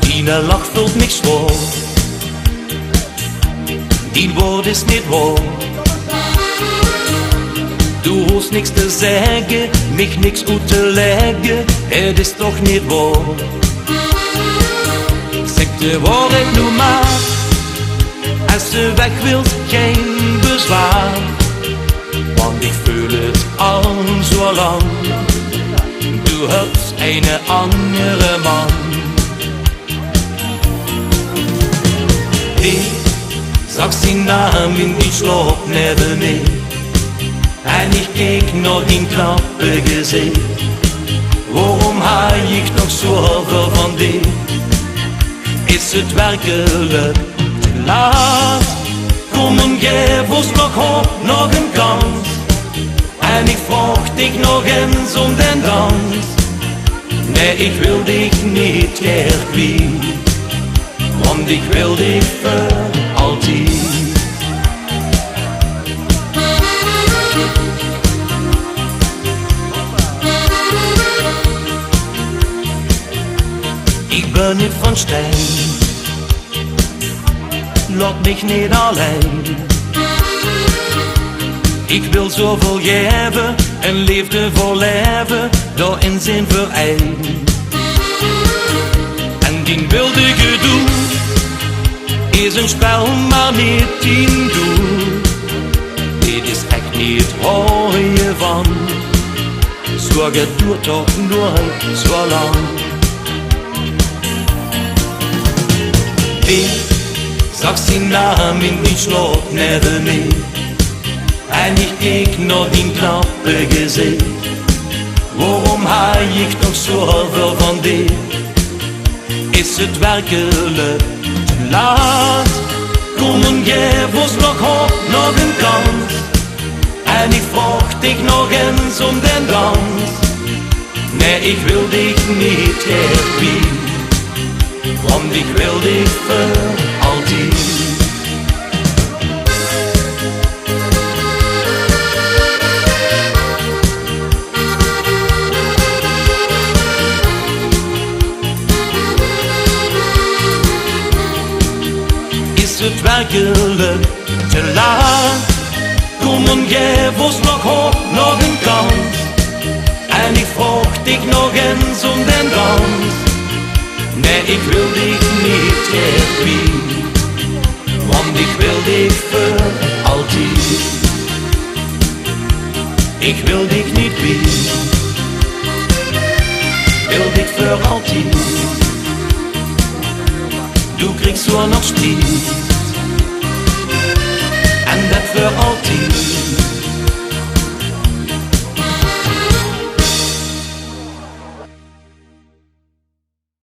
Die lach vult niks voor, die woord is niet waar. Du hoeft niks te zeggen, mij niks uit te leggen, het is toch niet waar. Zeg de waarheid nu maar, als ze weg wilt, geen bezwaar. Want ik voel het al zo lang, du hebt een andere man. Ik zag zijn naam in die sloop neben mij, en ik keek nog in knappe gezicht. Waarom haal ik nog zoveel van dit? Is het werkelijk te laat? Kom en geef ons nog hoop, nog een kans. En ik vroeg dich nog eens om den dans. Nee, ik wil dich niet meer kwijt, want ik wil dich voor altijd. Ik ben niet van steen, laat mich niet alleen. Ik wil zoveel geven, een liefde voor leven, door in zin voor één. En die wilde gedoe is een spel, maar niet in doel. Dit is echt niet waar je van, zorg het duurt toch nooit zo lang. Ik zag zijn naam in die sloop neben mij, en ik keek nog in knappe gezicht. Waarom haal ik nog zoveel van dit? Is het werkelijk te laat? Kom en geef ons nog hoop, nog een kans. En ik vroeg dich nog eens om den dans. Nee, ik wil dich niet meer kwijt, want ik wil dich voor altijd. Is het werkelijk te laat? Kom en geef ons nog hoop, nog een kans. En ik vroeg dich nog eens om den dans. Nee, ik wil dich niet meer kwijt, want ik wil dich voor altijd. Ik wil dich niet kwijt, wil dich voor altijd. Du kriegst so noch Spiel, en dat voor altijd.